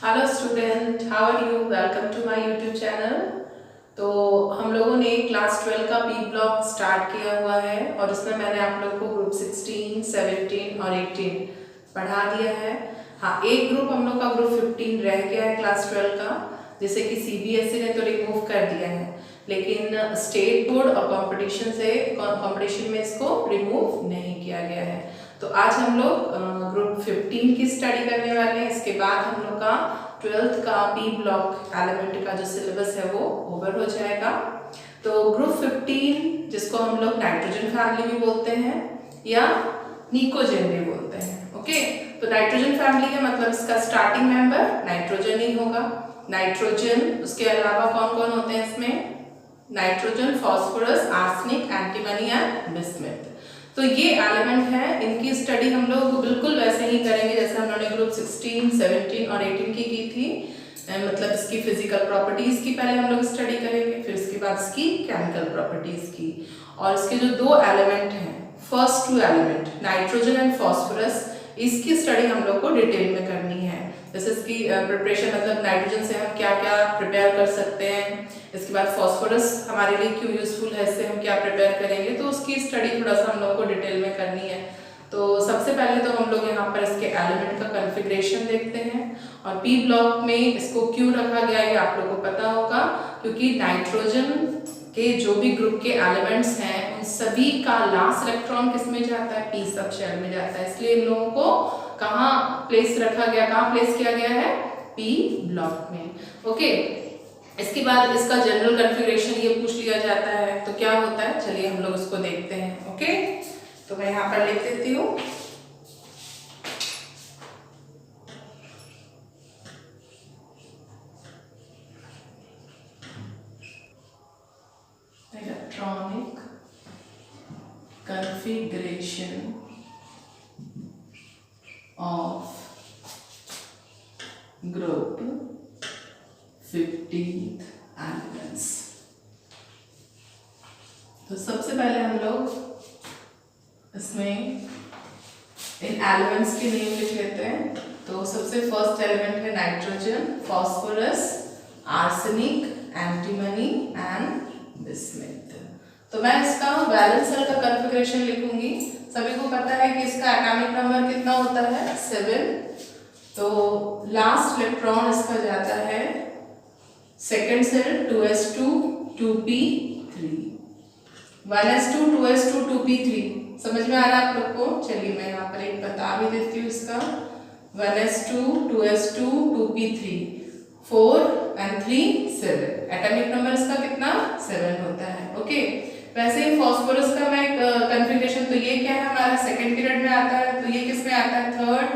Hello student, how are you? Welcome to my YouTube channel. तो हम लोगों ने क्लास 12 का पी ब्लॉक स्टार्ट किया हुआ है और उसमें मैंने आप लोग को ग्रुप 16, 17 और 18 पढ़ा दिया है। हाँ, एक ग्रुप हम लोग का ग्रुप 15 रह गया है क्लास 12 का, जिसे कि सीबीएसई ने तो रिमूव कर दिया है, लेकिन स्टेट बोर्ड और कंपटीशन में इसको रिमूव नहीं किया गया है। तो आज हम लोग ग्रुप 15 की स्टडी करने वाले हैं। इसके बाद हम लोग का 12th का पी ब्लॉक एलिमेंट का जो सिलेबस है वो ओवर हो जाएगा। तो ग्रुप 15 जिसको हम लोग नाइट्रोजन फैमिली भी बोलते हैं या निकोजेन भी बोलते हैं। ओके, तो नाइट्रोजन फैमिली का मतलब इसका स्टार्टिंग मेंबर नाइट्रोजन ही होगा। नाइट्रोजन, उसके अलावा कौन कौन होते हैं इसमें? Nitrogen, phosphorus, arsenic, antimony and bismuth. तो ये एलिमेंट है, इनकी स्टडी हम लोग बिल्कुल वैसे ही करेंगे जैसे हम लोगों ने ग्रुप 16, 17 और 18 की थी। मतलब इसकी फिजिकल प्रॉपर्टीज की पहले हम लोग स्टडी करेंगे, फिर इसके बाद इसकी केमिकल प्रॉपर्टीज की। और इसके जो दो एलिमेंट हैं, first two element nitrogen and phosphorus, इसकी स्टडी हम लोग को डिटेल में करनी है। जैसे इसकी प्रिपरेशन, मतलब नाइट्रोजन से हम क्या क्या प्रिपेयर कर सकते हैं, इसके बाद फास्फोरस हमारे लिए क्यों यूजफुल है, इससे हम क्या प्रिपेयर करेंगे, तो उसकी स्टडी थोड़ा सा हम लोग को डिटेल में करनी है। तो सबसे पहले तो हम लोग यहाँ पर इसके एलिमेंट का कॉन्फ़िगरेशन देखते हैं। और पी ब्लॉक में इसको क्यों रखा गया है आप लोग को पता होगा, क्योंकि नाइट्रोजन के जो भी ग्रुप के एलिमेंट्स हैं उन सभी का लास्ट इलेक्ट्रॉन किस में जाता है? पी सब शेल में जाता है। इसलिए इन लोगों को कहाँ प्लेस रखा गया, कहाँ प्लेस किया गया है? पी ब्लॉक में। ओके, इसके बाद इसका जनरल कॉन्फ़िगरेशन ये पूछ लिया जाता है, तो क्या होता है, चलिए हम लोग उसको देखते हैं। ओके, तो मैं यहाँ पर लिख देती हूँ। Electronic configuration of group 15th elements. तो सबसे पहले हम लोग इसमें इन एलिमेंट्स के नेम लिख लेते हैं। तो सबसे फर्स्ट एलिमेंट है nitrogen, phosphorus, arsenic, antimony and bismuth. तो मैं इसका वैलेंस शेल का कॉन्फ़िगरेशन लिखूंगी। सभी को पता है कि इसका एटॉमिक नंबर कितना होता है? 7। तो लास्ट इलेक्ट्रॉन इसका जाता है second cell 2s2 2p3, 1s2 2s2 2p3। समझ में आ रहा है आप लोग को? चलिए मैं यहाँ पर एक बता भी देती हूँ इसका। 1s2 2s2 2p3, 4 and 3 7। Atomic number इसका कितना? 7 होता है। ओके, वैसे ही फास्फोरस का मैं कॉन्फ़िगरेशन, तो ये क्या है हमारा? सेकेंड पीरियड में आता है। तो ये किस में आता है? Third,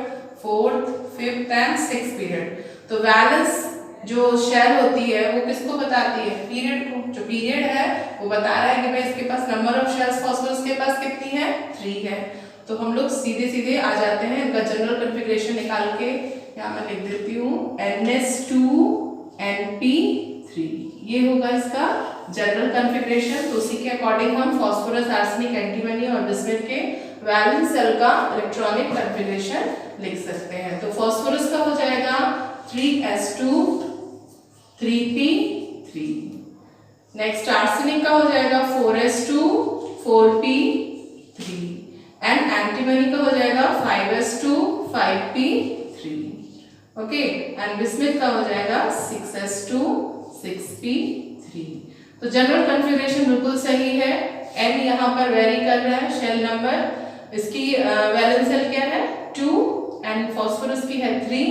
fourth, fifth and sixth period. तो वैलेंस जो शेल होती है वो किसको बताती है? पीरियड को। जो पीरियड है वो बता रहा है कि भाई इसके पास नंबर ऑफ शेल्स फास्फोरस के पास कितनी है? 3 है। तो हम लोग सीधे सीधे आ जाते हैं इनका जनरल कॉन्फ़िगरेशन निकाल के। यहाँ मैं लिख देती हूँ NS2 NP3, ये होगा इसका जनरल कॉन्फ़िगरेशन। तो उसी के अकॉर्डिंग हम फास्फोरस, आर्सेनिक, एंटीमनी और बिस्मथ के वैलेंस शेल का इलेक्ट्रॉनिक कॉन्फ़िगरेशन लिख सकते हैं। तो फास्फोरस का हो जाएगा 3s2 3p3। नेक्स्ट आर्सेनिक का हो जाएगा 4s2 4p3 एंड एंटीमनी का हो जाएगा 5s2 5p3। Okay, and bismuth का हो जाएगा 6s2 6p3। तो जनरल कॉन्फ़िगरेशन बिल्कुल सही है। n यहाँ पर वेरी कर रहा है शेल नंबर। इसकी वैलेंस शेल क्या है? 2 एंड फास्फोरस की है 3,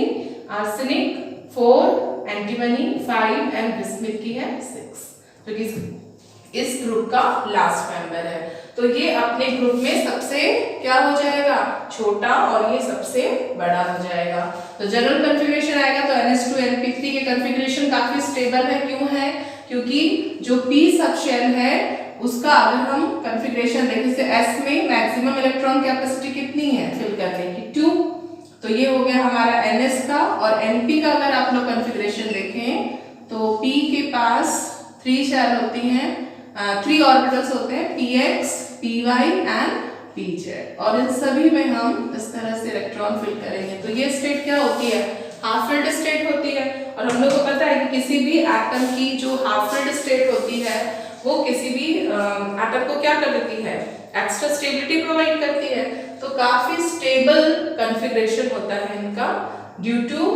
आर्सेनिक 4, एंटीमनी 5 एंड बिस्मथ की है 6, जो कि इस ग्रुप का लास्ट मेंबर है। तो ये अपने ग्रुप में सबसे क्या हो जाएगा? छोटा, और ये सबसे बड़ा हो जाएगा। तो जनरल कॉन्फ़िगरेशन आएगा तो NS2 NP3 के कॉन्फ़िगरेशन काफी स्टेबल है। क्यों है? क्योंकि जो p सब शेल है उसका अगर हम कॉन्फ़िगरेशन देखें, जैसे s में मैक्सिमम इलेक्ट्रॉन कैपेसिटी कितनी है फिल करने की? 2। तो ये हो गया हमारा NS का। और NP का अगर आप लोग कॉन्फ़िगरेशन देखें तो p के पास 3 शेल होती हैं, 3 ऑर्बिटल्स होते हैं, px, py एंड pz। और इन सभी में हम इस तरह से इलेक्ट्रॉन फिल करेंगे। तो ये स्टेट क्या होती है? हाफ फिल्ड स्टेट होती है। और हम लोग को पता है कि किसी भी एटम की जो हाफ फिल्ड स्टेट होती है वो किसी भी एटम को क्या कर देती है, एक्स्ट्रा स्टेबिलिटी प्रोवाइड करती है। तो काफी स्टेबल कॉन्फ़िगरेशन होता है इनका due to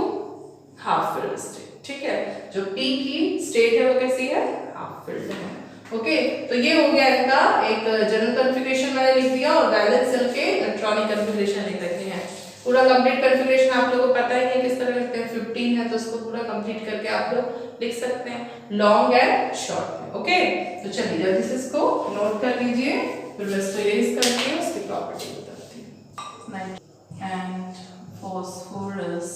half filled state. ठीक है, जो पी की स्टेट है वो कैसी है, हाफ फिल्ड है। ओके, तो ये हो गया इनका एक जनरल कॉन्फ़िगरेशन मैंने लिख दिया और वैलेंस शेल के इलेक्ट्रॉनिक कॉन्फ़िगरेशन लिख रखे हैं। पूरा कंप्लीट कॉन्फ़िगरेशन आप लोगों को पता ही है किस तरह लिखते हैं। 15 है तो उसको पूरा कंप्लीट करके आप लोग लिख सकते हैं लॉन्ग एंड शॉर्ट में। ओके, तो चलिए जल्दी से इसको नोट कर लीजिए, फिर मैं इसको इरेज करके उसकी प्रॉपर्टी बताती हूँ। And phosphorus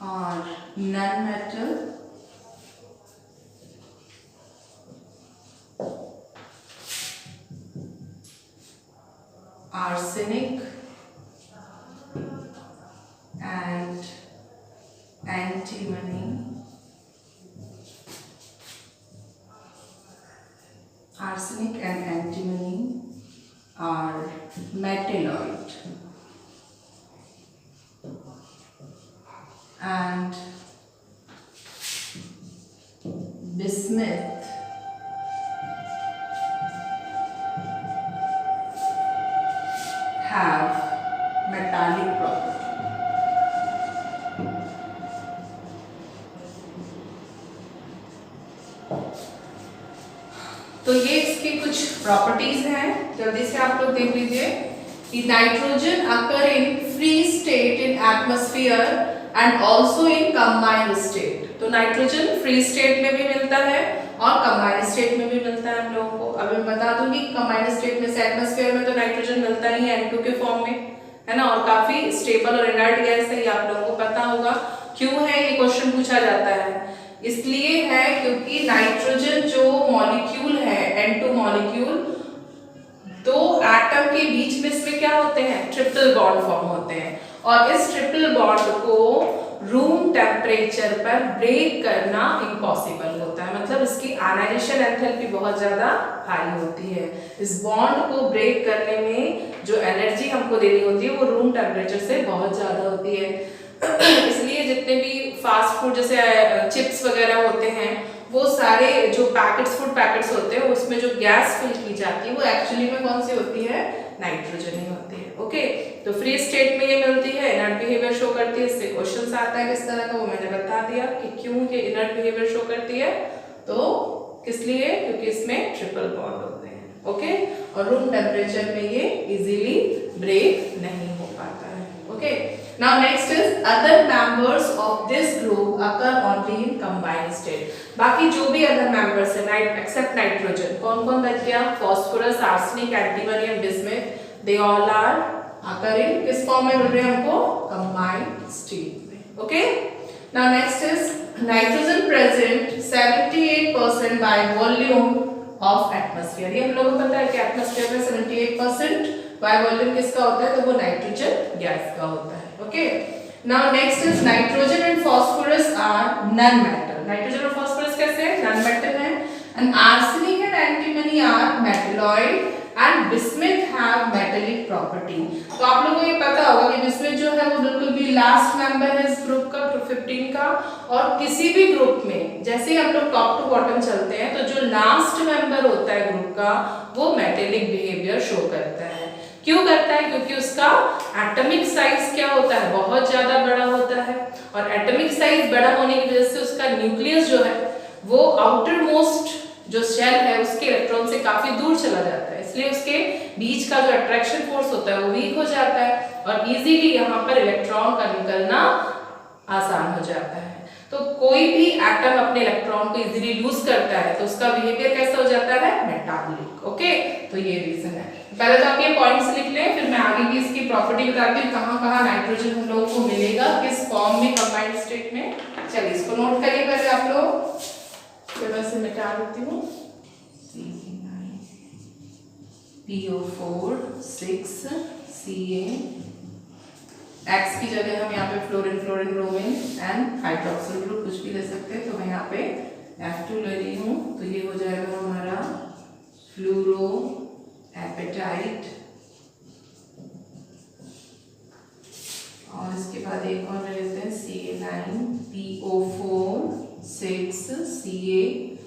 are non-metal arsenic and antimony are metalloid and bismuth have metallic property. तो ये इसकी कुछ प्रॉपर्टीज हैं, जल्दी से आप लोग देख लीजिए कि nitrogen occur in free state in atmosphere and also in combined state. तो नाइट्रोजन फ्री स्टेट में भी मिलता है और कंबाइंड स्टेट में भी मिलता है हम लोगों को। अब मैं बता दूंगी कंबाइंड स्टेट में से एटमॉस्फेयर में तो नाइट्रोजन मिलता ही है N2 के फॉर्म में, है ना, और काफी स्टेबल और इनर्ट गैस है, ये आप लोगों को पता होगा। क्यों है ये क्वेश्चन पूछा जाता है, इसलिए है क्योंकि नाइट्रोजन जो मॉलिक्यूल है N2 मॉलिक्यूल, तो एटम के बीच में इसमें क्या होते हैं, ट्रिपल बॉन्ड फॉर्म होते हैं और इस ट्रिपल बॉन्ड को रूम टेम्परेचर पर ब्रेक करना इम्पॉसिबल होता है। मतलब इसकी आयनाइजेशन एंथैल्पी बहुत ज्यादा हाई होती है। इस बॉन्ड को ब्रेक करने में जो एनर्जी हमको देनी होती है वो रूम टेम्परेचर से बहुत ज्यादा होती है। इसलिए जितने भी फास्ट फूड जैसे चिप्स वगैरह होते हैं वो सारे जो पैकेट्स, फूड पैकेट्स होते हैं उसमें जो गैस फिल की जाती है वो एक्चुअली में कौन सी होती है, नाइट्रोजन ही होती है। ओके, तो फ्री स्टेट में ये मिलती है, इनर्ट बिहेवियर शो करती है। इससे क्वेश्चन आता है किस तरह का, वो मैंने बता दिया कि क्यों ये इनर्ट बिहेवियर शो करती है, तो किस लिए, क्योंकि इसमें ट्रिपल बॉन्ड होते हैं। ओके, और रूम टेम्परेचर में ये इजीली ब्रेक नहीं हो पाता है। Okay, now next is other members of this group occur only in combined state. बाकी जो भी other members है except nitrogen, कौन कौन बच गया, phosphorus, arsenic, antimony and bismuth, they all are occur in किस फॉर्म में मिल रहे हैं हमको, combined state में। Okay, now next is nitrogen present 78% by volume of atmosphere। ये हम लोगों को पता है कि atmosphere में 78% by volume किसका होता है, तो वो नाइट्रोजन गैस का होता है। Okay, now next is nitrogen and phosphorus are non metal. Nitrogen और फास्फोरस कैसे हैं, नॉन मेटल है। And arsenic and antimony are metalloid and bismuth have metallic property. तो आप लोगों को ये पता होगा कि बिस्मुथ जो है वो बिल्कुल भी लास्ट मेंबर है इस ग्रुप का, ग्रुप 15 का। और किसी भी ग्रुप में जैसे ही हम लोग टॉप टू बॉटम चलते हैं तो जो लास्ट मेंबर होता है ग्रुप का वो मेटालिक बिहेवियर शो करता है। क्यों करता है, क्योंकि उसका एटॉमिक साइज क्या होता है, बहुत ज्यादा बड़ा होता है। और एटॉमिक साइज बड़ा होने की वजह से उसका न्यूक्लियस जो है वो आउटर मोस्ट जो शेल है उसके इलेक्ट्रॉन से काफी दूर चला जाता है, इसलिए उसके बीच का जो अट्रैक्शन फोर्स होता है वो वीक हो जाता है और इजीली यहाँ पर इलेक्ट्रॉन का निकलना आसान हो जाता है। तो कोई भी एटम अपने इलेक्ट्रॉन को इजीली लूज करता है तो उसका बिहेवियर कैसा हो जाता है, मेटाबॉलिक। ओके, तो ये रीजन है। पहले तो आप ये पॉइंट्स लिख लें, फिर मैं आगे की इसकी प्रॉपर्टी बताती हूँ, कहाँ कहाँ नाइट्रोजन हम लोगों को मिलेगा, किस फॉर्म में, कंबाइंड स्टेट में। चलिए इसको नोट करिए पहले आप लोग, फिर मैं इसे मिटा देती हूँ। PO4 6 Ca, X की जगह हम यहाँ पे fluorine, bromine and hydroxyl group कुछ भी ले सकते हैं, तो मैं यहाँ पे F2 ले रही हूँ, तो ये हो जाएगा हमारा फ्लूरो एपेटाइट बाद एक और ले लेते हैं Ca9PO4 6CaCl2।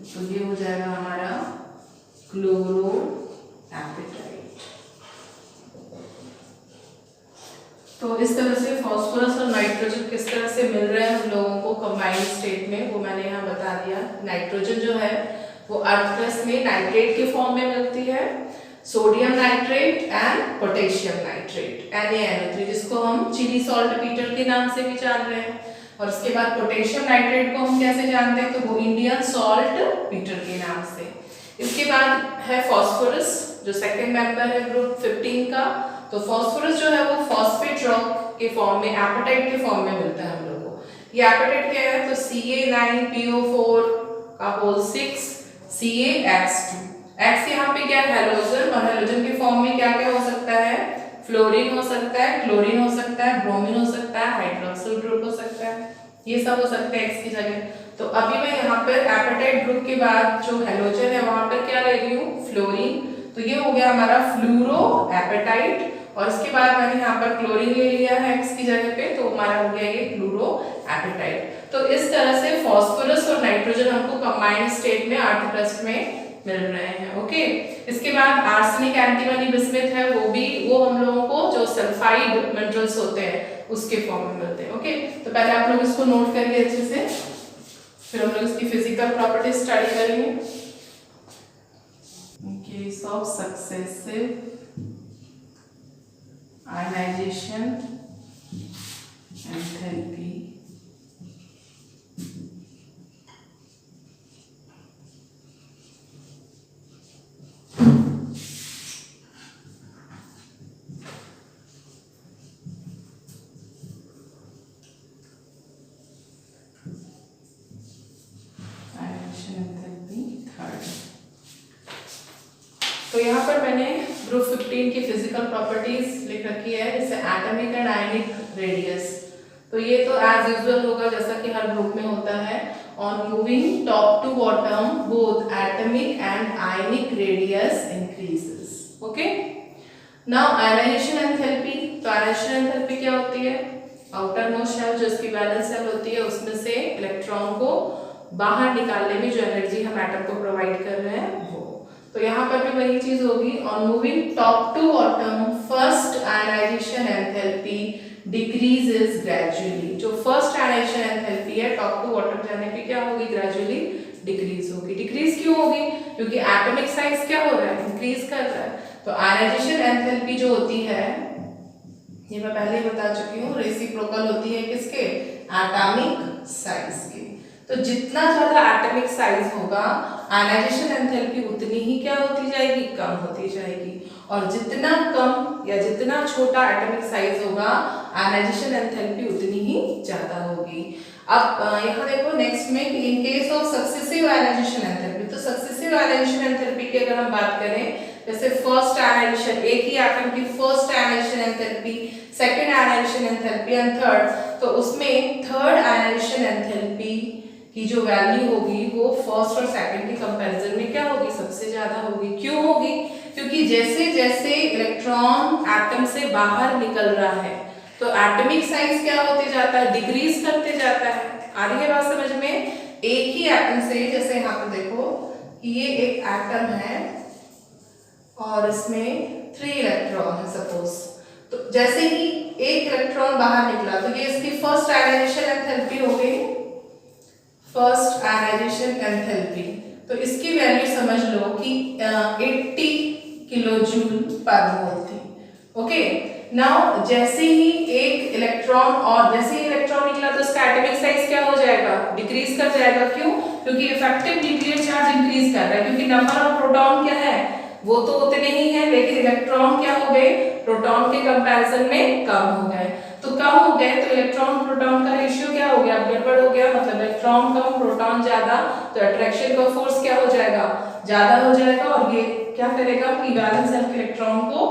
तो ये हो जाएगा हमारा क्लोरोएपेटाइट। तो इस तरह से फास्फोरस और नाइट्रोजन किस तरह से मिल रहे हैं हम लोगों को कंबाइंड स्टेट में, वो मैंने यहाँ बता दिया। नाइट्रोजन जो है वो अर्थ प्लस में नाइट्रेट के फॉर्म में मिलती है, sodium nitrate and potassium nitrate NaNO3, जिसको हम चिली सॉल्ट पीटर के नाम से भी जान रहे हैं। और उसके बाद पोटेशियम नाइट्रेट को हम कैसे जानते हैं, तो वो इंडियन सॉल्ट पीटर के नाम से। इसके बाद है फास्फोरस, जो सेकंड मेंबर है ग्रुप 15 का। तो फास्फोरस जो है वो फॉस्फेट रॉक के फॉर्म में, एपेटाइट के फॉर्म में मिलता है हम लोग को। ये एपेटाइट क्या है, तो Ca9PO4 का होल 6 CaX2। X यहाँ पे क्या है, हैलोजन, और हैलोजन के फॉर्म में क्या क्या हो सकता है, फ्लोरीन हो सकता है, क्लोरीन हो सकता है, ब्रोमीन हो सकता है, हाइड्रोक्सिल ग्रुप हो सकता है, ये सब हो सकते हैं X की जगह। तो अभी मैं यहाँ पर एपेटाइट ग्रुप के बाद जो हैलोजन है वहां पर क्या ले रही हूँ, फ्लोरीन। तो ये हो गया हमारा फ्लूरोएपेटाइट। और इसके बाद मैंने यहाँ पर क्लोरीन ले लिया है X की जगह पे, तो हमारा हो गया ये फ्लूरोएपेटाइट। तो इस तरह से फास्फोरस और नाइट्रोजन हमको कंबाइंड स्टेट में आर्थिक में मिल रहे हैं। ओके, इसके बाद आर्सेनिक, एंटीमनी, बिस्मिथ है, वो हम लोगों को जो सल्फाइड मिनरल्स होते हैं उसके फॉर्म में मिलते हैं। ओके, तो पहले आप लोग इसको नोट करिए अच्छे से, फिर हम लोग इसकी फिजिकल प्रॉपर्टीज स्टडी करेंगे। In case of successive ionization enthalpy तो यहाँ पर मैंने ग्रुप 15 की फिजिकल प्रॉपर्टीज लिख रखी है, जैसे एटॉमिक एंड आयनिक रेडियस। तो ये तो एज यूजुअल होगा जैसा कि हर ग्रुप में होता है। On moving top to bottom both atomic and ionic radius increases. Okay, now ionisation enthalpy. तो आयनाइजेशन एंथैल्पी क्या होती है, आउटर मोस्ट शेल जो इसकी वैलेंस शेल होती है उसमें से इलेक्ट्रॉन को बाहर निकालने में जो एनर्जी हम एटम को प्रोवाइड कर रहे हैं वो। तो यहाँ पर भी वही चीज होगी, on moving top to bottom first ionisation enthalpy decreases gradually. जो फर्स्ट आयनाइजेशन एंथैल्पी है टॉप टू बॉटम जाने पे क्या होगी, ग्रेजुअली डिक्रीज होगी। डिक्रीज क्यों होगी, क्योंकि एटॉमिक साइज क्या हो रहा है, इंक्रीज कर रहा है। तो आयनाइजेशन एंथैल्पी जो होती है, ये मैं पहले ही बता चुकी हूँ, रेसिप्रोकल होती है किसके, एटॉमिक साइज की। तो जितना ज्यादा एटॉमिक साइज होगा आयनाइजेशन एंथैल्पी उतनी ही क्या होती जाएगी, कम होती जाएगी। और जितना कम या जितना छोटा एटॉमिक साइज होगा आयनाइजेशन एंथैल्पी उतनी ही ज्यादा होगी। अब यहाँ देखो नेक्स्ट में कि in case of successive ionisation enthalpy. तो सक्सेसिव आयनाइजेशन एंथैल्पी की अगर हम बात करें, जैसे फर्स्ट आयनाइजेशन, एक ही एटम की first ionisation enthalpy, second ionisation enthalpy and third, तो उसमें थर्ड आयनाइजेशन एंथैल्पी की जो वैल्यू होगी वो फर्स्ट और सेकंड के कंपैरिजन में क्या होगी, सबसे ज्यादा होगी। क्यों होगी, क्योंकि जैसे जैसे इलेक्ट्रॉन एटम से बाहर निकल रहा है तो एटॉमिक साइज क्या होते जाता है, डिक्रीज करते जाता है। आ रही है बात समझ में। एक ही एटम से, जैसे यहाँ पे देखो ये एक एटम है और इसमें 3 इलेक्ट्रॉन है सपोज। तो जैसे ही एक इलेक्ट्रॉन बाहर निकला तो ये इसकी फर्स्ट आयनाइजेशन एंथैल्पी हो गई, फर्स्ट आयनाइजेशन एंथैल्पी। तो इसकी वैल्यू समझ लो कि 80 किलोजूल पर मोल थी। ओके, नाउ जैसे ही एक इलेक्ट्रॉन निकला तो उसका एटॉमिक साइज क्या हो जाएगा, डिक्रीज कर जाएगा। क्यों, क्योंकि इफेक्टिव न्यूक्लियर चार्ज इंक्रीज कर रहा है, क्योंकि नंबर ऑफ प्रोटॉन क्या है, वो तो उतने ही है, लेकिन इलेक्ट्रॉन क्या हो गए, प्रोटॉन के कंपैरिजन में कम हो गए। तो कम हो गए तो इलेक्ट्रॉन प्रोटॉन का रेशियो क्या हो गया, गड़बड़ हो गया। मतलब इलेक्ट्रॉन कम प्रोटॉन ज्यादा, तो अट्रैक्शन का फोर्स क्या हो जाएगा, ज्यादा हो जाएगा। और ये क्या करेगा कि वैलेंस शेल के इलेक्ट्रॉन को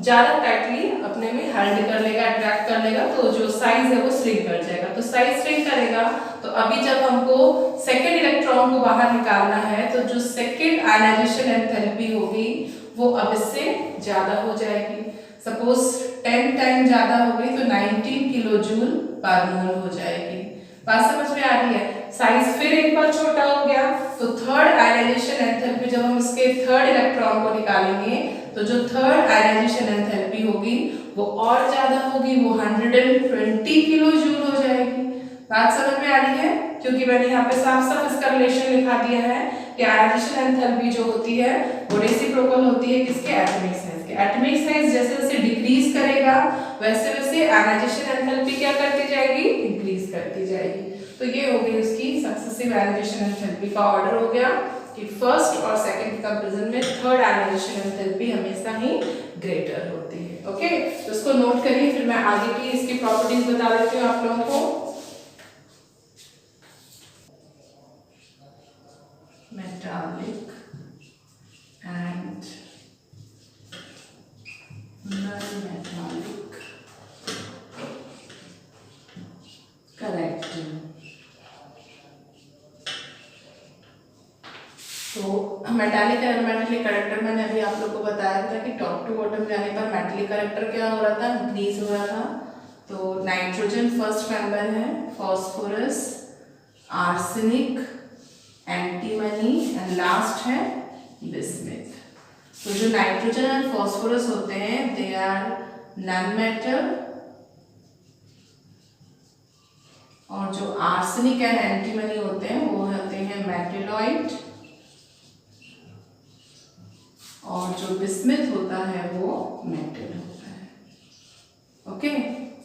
ज्यादा टाइटली अपने में होल्ड कर लेगा, अट्रैक्ट कर लेगा, तो जो साइज है वो श्रिंक कर जाएगा। तो साइज श्रिंक करेगा तो अभी जब हमको सेकेंड इलेक्ट्रॉन को बाहर निकालना है तो जो सेकेंड आयनाइजेशन एंथैल्पी होगी वो अब इससे ज्यादा हो जाएगी। सपोज 10 टाइम ज्यादा हो गई तो 19 किलो जूल पर मोल हो जाएगी। बात समझ में आ रही है? साइज फिर एक बार छोटा हो गया तो थर्ड आयनाइजेशन एंथैल्पी, जब हम इसके थर्ड इलेक्ट्रॉन को निकालेंगे तो जो थर्ड आयनाइजेशन एंथैल्पी होगी वो और ज्यादा होगी, वो 120 किलो जूल हो जाएगी। बात समझ में आ रही है? क्योंकि मैंने यहाँ पे साफ साफ इसका रिलेशन लिखा दिया है कि आयनाइजेशन एंथैल्पी जो होती है वो रेसिप्रोकल होती है किसके? एटॉमिक साइज के। एटॉमिक साइज जैसे जैसे डिक्रीज करेगा वैसे वैसे आयनाइजेशन एंथैल्पी क्या करती जाएगी? इंक्रीज करती जाएगी। तो ये हो गई उसकी सक्सेसिव आयनाइजेशन एंथैल्पी का ऑर्डर हो गया कि फर्स्ट और सेकंड कंपैरिजन में थर्ड आयनाइजेशन एंथैल्पी हमेशा ही ग्रेटर होती है। ओके, तो इसको नोट करिए, फिर मैं आगे की इसकी प्रॉपर्टीज बता देती हूँ आप लोगों को। Metallic and non metallic character. तो मेटालिक और अनमेटालिक करेक्टर मैंने अभी आप लोग को बताया था कि टॉप टू बॉटम जाने पर मेटालिक करेक्टर क्या हो रहा था? इंक्रीज हो रहा था। तो नाइट्रोजन फर्स्ट मेंबर है, phosphorus, arsenic, antimony and last है बिस्मिथ। तो जो नाइट्रोजन और फास्फोरस होते हैं दे आर नॉन मेटल, और जो आर्सेनिक एंड एंटीमनी होते हैं वो होते हैं मेटेलॉइड, और जो बिस्मिथ होता है वो मेटल होता है। ओके,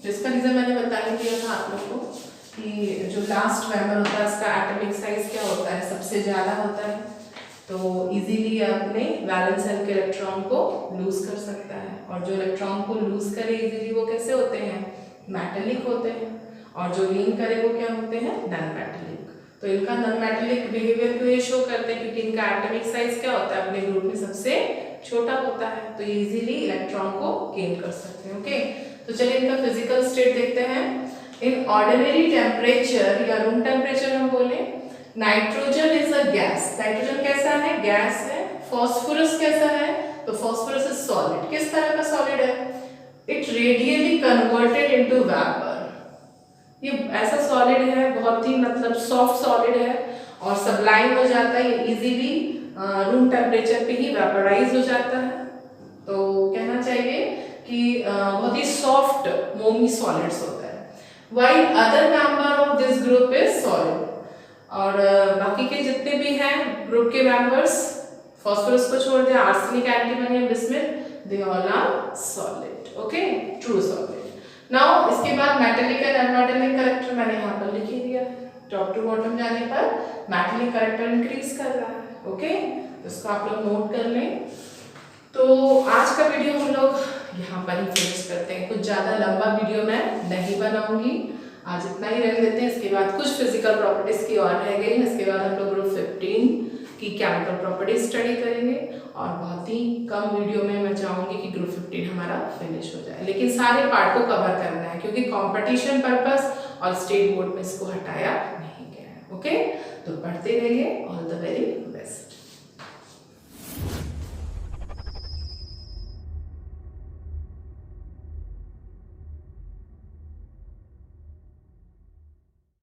इसका रीजन मैंने बताया दिया था आप लोग को कि जो लास्ट मेंबर होता है उसका एटॉमिक साइज क्या होता है? सबसे ज्यादा होता है, तो इजीली अपने वैलेंस शेल के इलेक्ट्रॉन को लूज कर सकता है, और जो इलेक्ट्रॉन को लूज करे इजीली वो कैसे होते हैं? मेटालिक होते हैं, और जो गेन करे वो क्या होते हैं? Non metallic. तो इनका नॉन मेटालिक बिहेवियर को ये शो करते हैं क्योंकि इनका एटॉमिक साइज क्या होता है? अपने ग्रुप में सबसे छोटा होता है, तो ये इजीली इलेक्ट्रॉन को गेन कर सकते हैं। ओके, तो चलिए इनका फिजिकल स्टेट देखते हैं। इन ऑर्डिनरी टेम्परेचर या रूम टेम्परेचर हम बोले, nitrogen is a gas. Nitrogen कैसा है? गैस है। फास्फोरस कैसा है? तो फास्फोरस इज सॉलिड। किस तरह का सॉलिड है? It radially converted into vapour. ये ऐसा सॉलिड है, बहुत ही मतलब सॉफ्ट सॉलिड है और सब्लाइम हो जाता है, ये इजीली रूम टेम्परेचर पे ही वेपराइज हो जाता है। तो कहना चाहिए कि बहुत ही सॉफ्ट मोमी सॉलिड्स होता है। While other member of this group is solid, और बाकी के जितने भी हैं ग्रुप के मेंबर्स, फास्फोरस को छोड़ दे, arsenic, antimony, bismuth, they all are solid. Okay, true solid. Now इसके बाद मेटालिक एंड अनमेटालिक करेक्टर मैंने यहाँ पर लिख ही दिया है। टॉप टू बॉटम जाने पर मेटालिक करेक्टर इंक्रीज कर रहा है। ओके, तो इसको आप लोग नोट कर लें। तो आज का वीडियो हम लोग यहाँ पर ही फिनिश करते हैं। कुछ ज़्यादा लंबा वीडियो मैं नहीं बनाऊंगी, आज इतना ही रख लेते हैं। इसके बाद कुछ फिजिकल प्रॉपर्टीज की और रह गई, इसके बाद हम लोग ग्रुप 15 की केमिकल प्रॉपर्टीज स्टडी करेंगे, और बहुत ही कम वीडियो में मैं चाहूँगी कि ग्रुप 15 हमारा फिनिश हो जाए, लेकिन सारे पार्ट को कवर करना है क्योंकि कंपटीशन पर्पस और स्टेट बोर्ड में इसको हटाया नहीं गया है। ओके, तो पढ़ते रहिए। All the very best.